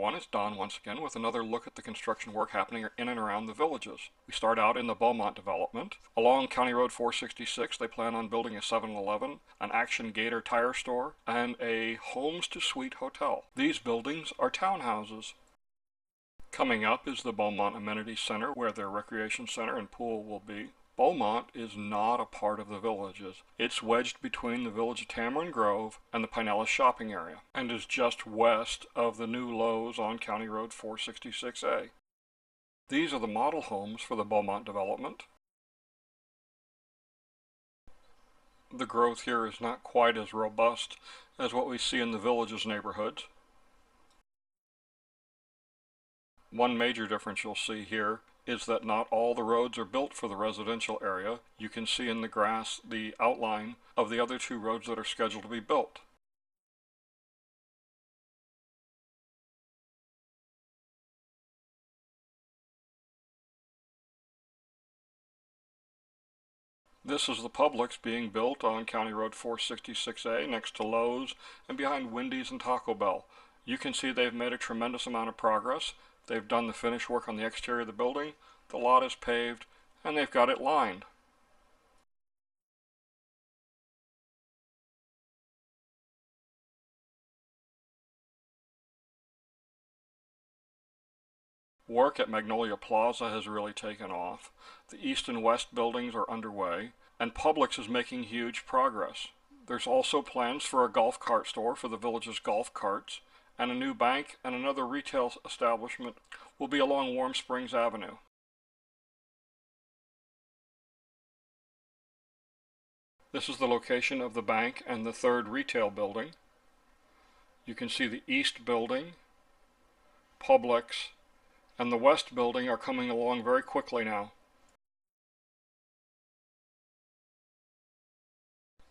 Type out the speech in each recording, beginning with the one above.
everyone, it's Don once again with another look at the construction work happening in and around the villages. We start out in the Beaumont development. Along County Road 466 they plan on building a 7-Eleven, an Action Gator tire store, and a Homes to Suite hotel. These buildings are townhouses. Coming up is the Beaumont Amenity Center, where their recreation center and pool will be. Beaumont is not a part of the villages. It's wedged between the village of Tamarind Grove and the Pinellas shopping area, and is just west of the new Lowe's on County Road 466A. These are the model homes for the Beaumont development. The growth here is not quite as robust as what we see in the village's neighborhoods. One major difference you'll see here is that not all the roads are built for the residential area. You can see in the grass the outline of the other two roads that are scheduled to be built. This is the Publix being built on County Road 466A next to Lowe's and behind Wendy's and Taco Bell. You can see they've made a tremendous amount of progress. They've done the finish work on the exterior of the building, the lot is paved, and they've got it lined. Work at Magnolia Plaza has really taken off. The east and west buildings are underway, and Publix is making huge progress. There's also plans for a golf cart store for the village's golf carts, and a new bank and another retail establishment will be along Warm Springs Avenue. This is the location of the bank and the third retail building. You can see the east building, Publix, and the west building are coming along very quickly now.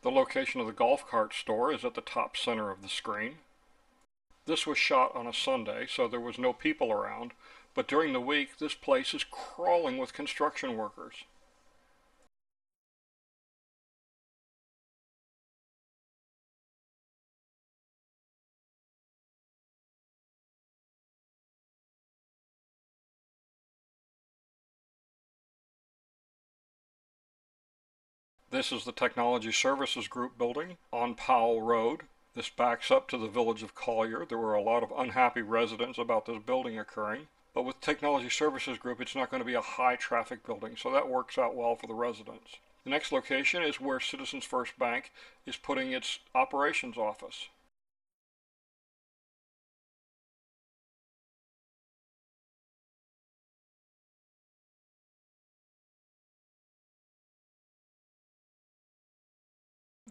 The location of the golf cart store is at the top center of the screen. This was shot on a Sunday, so there was no people around, but during the week this place is crawling with construction workers. This is the Technology Services Group building on Powell Road. This backs up to the village of Collier. There were a lot of unhappy residents about this building occurring, but with Technology Services Group it's not going to be a high traffic building, so that works out well for the residents. The next location is where Citizens First Bank is putting its operations office.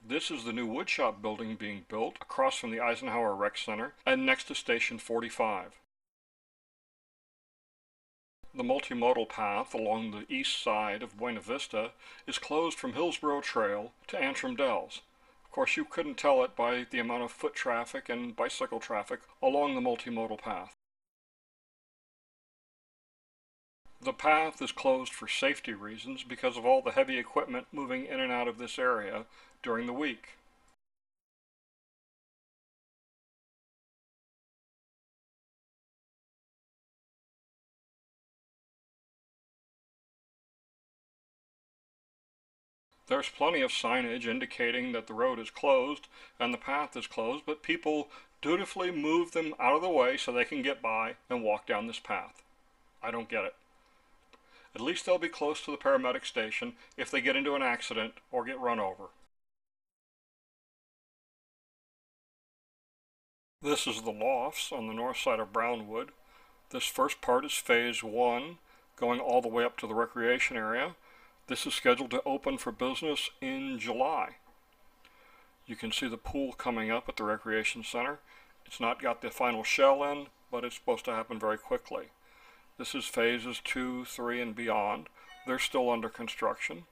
This is the new Woodshop Building being built across from the Eisenhower Rec Center and next to Station 45. The multimodal path along the east side of Buena Vista is closed from Hillsborough Trail to Antrim Dells. Of course, you couldn't tell it by the amount of foot traffic and bicycle traffic along the multimodal path. The path is closed for safety reasons because of all the heavy equipment moving in and out of this area during the week. There's plenty of signage indicating that the road is closed and the path is closed, but people dutifully move them out of the way so they can get by and walk down this path. I don't get it. At least they'll be close to the paramedic station if they get into an accident or get run over. This is the lofts on the north side of Brownwood. This first part is phase 1, going all the way up to the recreation area. This is scheduled to open for business in July. You can see the pool coming up at the recreation center. It's not got the final shell in, but it's supposed to happen very quickly. This is phases 2, 3, and beyond. They're still under construction.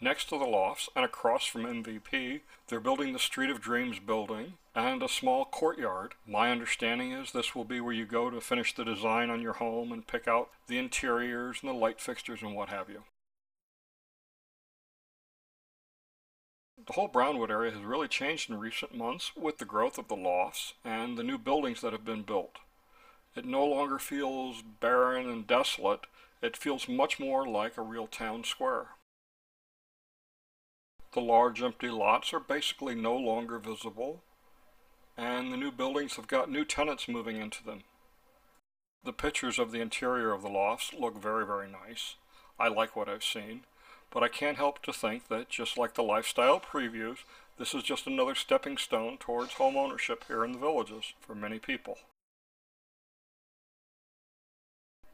Next to the lofts and across from MVP, they're building the Street of Dreams building and a small courtyard. My understanding is this will be where you go to finish the design on your home and pick out the interiors and the light fixtures and what have you. The whole Brownwood area has really changed in recent months with the growth of the lofts and the new buildings that have been built. It no longer feels barren and desolate. It feels much more like a real town square. The large empty lots are basically no longer visible, and the new buildings have got new tenants moving into them. The pictures of the interior of the lofts look very, very nice. I like what I've seen, but I can't help to think that, just like the lifestyle previews, this is just another stepping stone towards home ownership here in the Villages for many people.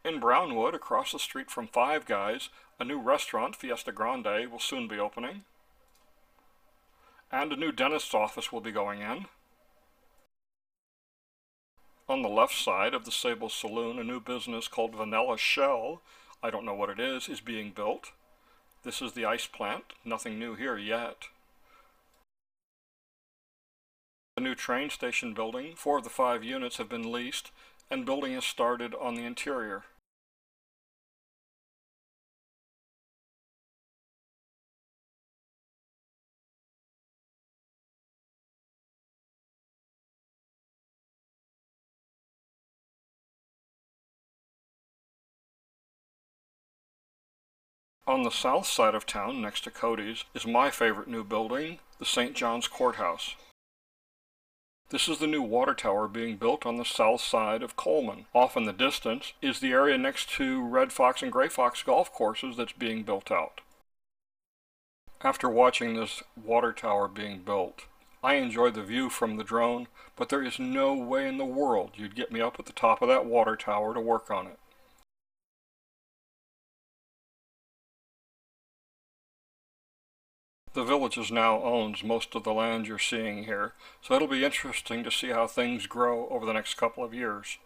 In Brownwood, across the street from Five Guys, a new restaurant, Fiesta Grande, will soon be opening. And a new dentist's office will be going in. On the left side of the Sable Saloon, a new business called Vanilla Shell, I don't know what it is being built. This is the ice plant, nothing new here yet. The new train station building, 4 of the 5 units have been leased, and building has started on the interior. On the south side of town, next to Cody's, is my favorite new building, the St. John's Courthouse. This is the new water tower being built on the south side of Coleman. Off in the distance is the area next to Red Fox and Gray Fox golf courses that's being built out. After watching this water tower being built, I enjoy the view from the drone, but there is no way in the world you'd get me up at the top of that water tower to work on it. The Villages now owns most of the land you're seeing here, so it'll be interesting to see how things grow over the next couple of years.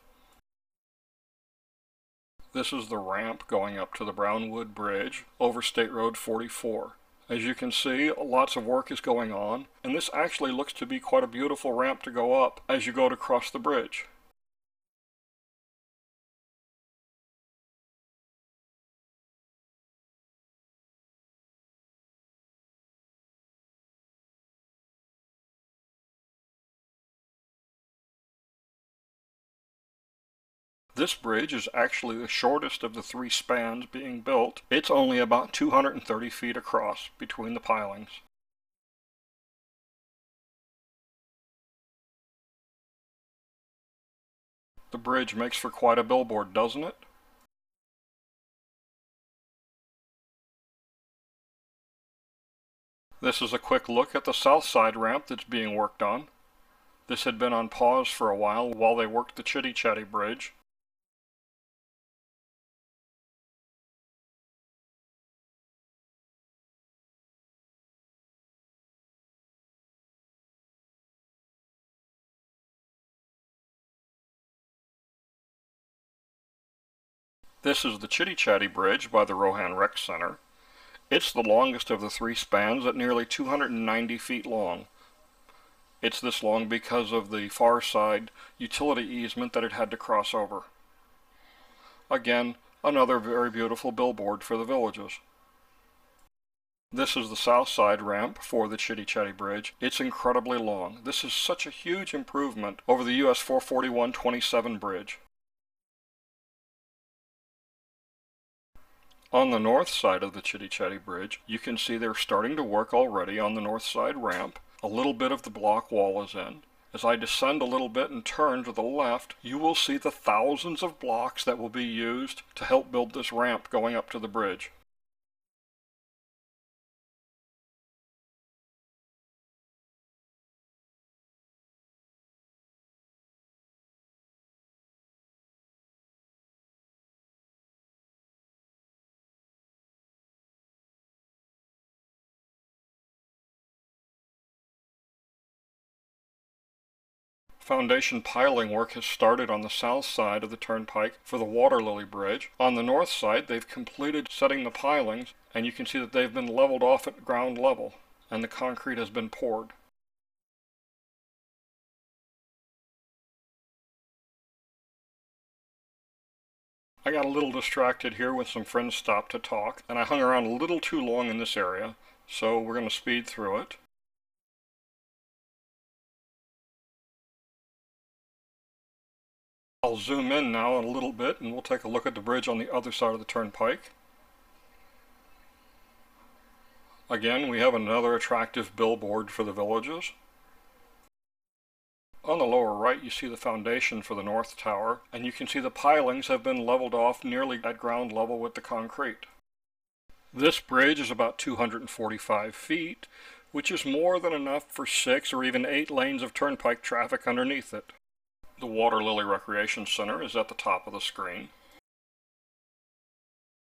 This is the ramp going up to the Brownwood Bridge over State Road 44. As you can see, lots of work is going on, and this actually looks to be quite a beautiful ramp to go up as you go to cross the bridge. This bridge is actually the shortest of the 3 spans being built. It's only about 230 feet across between the pilings. The bridge makes for quite a billboard, doesn't it? This is a quick look at the Southside Ramp that's being worked on. This had been on pause for a while they worked the Chitty-Chat bridge. This is the Chitty-Chat bridge by the Rohan Rec Center. It's the longest of the 3 spans at nearly 290 feet long. It's this long because of the far side utility easement that it had to cross over. Again, another very beautiful billboard for the Villages. This is the Southside Ramp for the Chitty-Chat bridge. It's incredibly long. This is such a huge improvement over the US 441-27 bridge. On the north side of the Chitty-Chat bridge, you can see they're starting to work already on the north side ramp. A little bit of the block wall is in. As I descend a little bit and turn to the left, you will see the thousands of blocks that will be used to help build this ramp going up to the bridge. Foundation piling work has started on the south side of the Turnpike for the Water Lily Bridge. On the north side, they've completed setting the pilings, and you can see that they've been leveled off at ground level, and the concrete has been poured. I got a little distracted here when some friends stopped to talk, and I hung around a little too long in this area, so we're going to speed through it. I'll zoom in now a little bit and we'll take a look at the bridge on the other side of the turnpike. Again, we have another attractive billboard for the villages. On the lower right you see the foundation for the north tower, and you can see the pilings have been leveled off nearly at ground level with the concrete. This bridge is about 245 feet, which is more than enough for 6 or even 8 lanes of turnpike traffic underneath it. The Water Lily Recreation Center is at the top of the screen.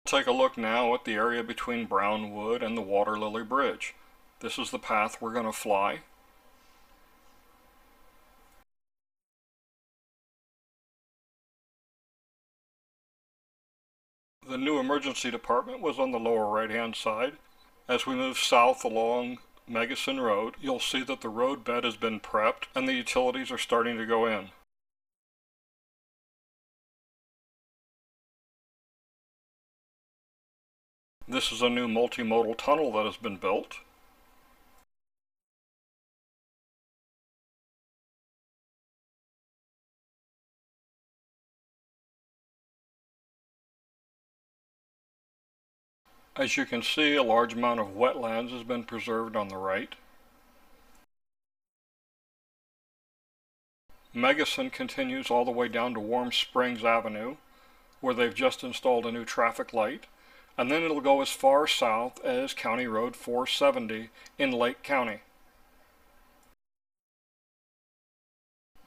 Take a look now at the area between Brownwood and the Water Lily Bridge. This is the path we're going to fly. The new emergency department was on the lower right-hand side. As we move south along Megason Road, you'll see that the road bed has been prepped and the utilities are starting to go in. This is a new multimodal tunnel that has been built. As you can see, a large amount of wetlands has been preserved on the right. Megason continues all the way down to Warm Springs Avenue, where they've just installed a new traffic light, and then it'll go as far south as County Road 470 in Lake County.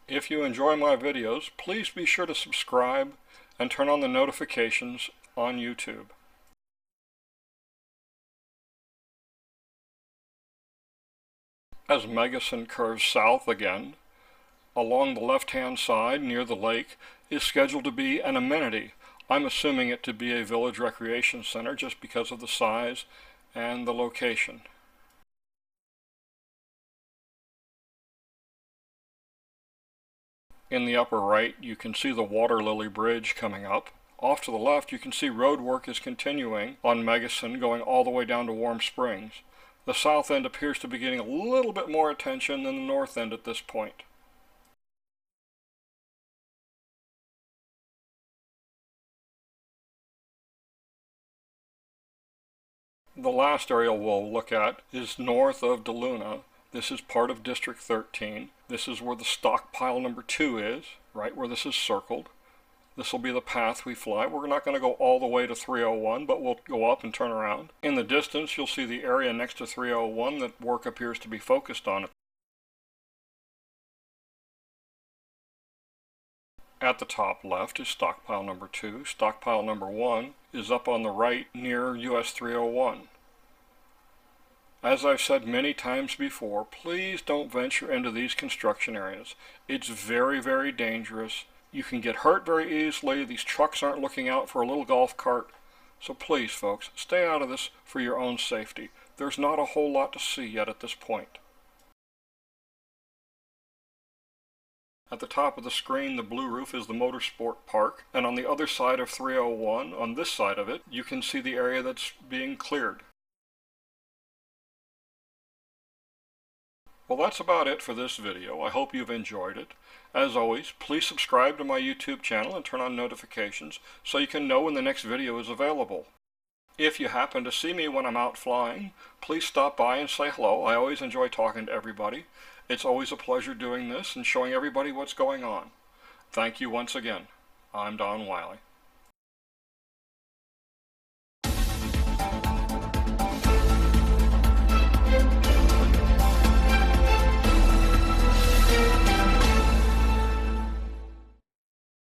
If you enjoy my videos, please be sure to subscribe and turn on the notifications on YouTube. As Megason curves south again, along the left-hand side near the lake is scheduled to be an amenity. I'm assuming it to be a village recreation center just because of the size and the location. In the upper right, you can see the Water Lily Bridge coming up. Off to the left, you can see road work is continuing on Megason going all the way down to Warm Springs. The south end appears to be getting a little bit more attention than the north end at this point. The last area we'll look at is north of DeLuna. This is part of District 13. This is where the stockpile number 2 is, right where this is circled. This will be the path we fly. We're not going to go all the way to 301, but we'll go up and turn around. In the distance, you'll see the area next to 301 that work appears to be focused on. At the top left is stockpile number 2. Stockpile number 1 is up on the right near US 301. As I've said many times before, please don't venture into these construction areas. It's very, very dangerous. You can get hurt very easily. These trucks aren't looking out for a little golf cart. So please, folks, stay out of this for your own safety. There's not a whole lot to see yet at this point. At the top of the screen, the blue roof is the Motorsport Park, and on the other side of 301, on this side of it, you can see the area that's being cleared. Well, that's about it for this video. I hope you've enjoyed it. As always, please subscribe to my YouTube channel and turn on notifications so you can know when the next video is available. If you happen to see me when I'm out flying, please stop by and say hello. I always enjoy talking to everybody. It's always a pleasure doing this and showing everybody what's going on. Thank you once again. I'm Don Wiley.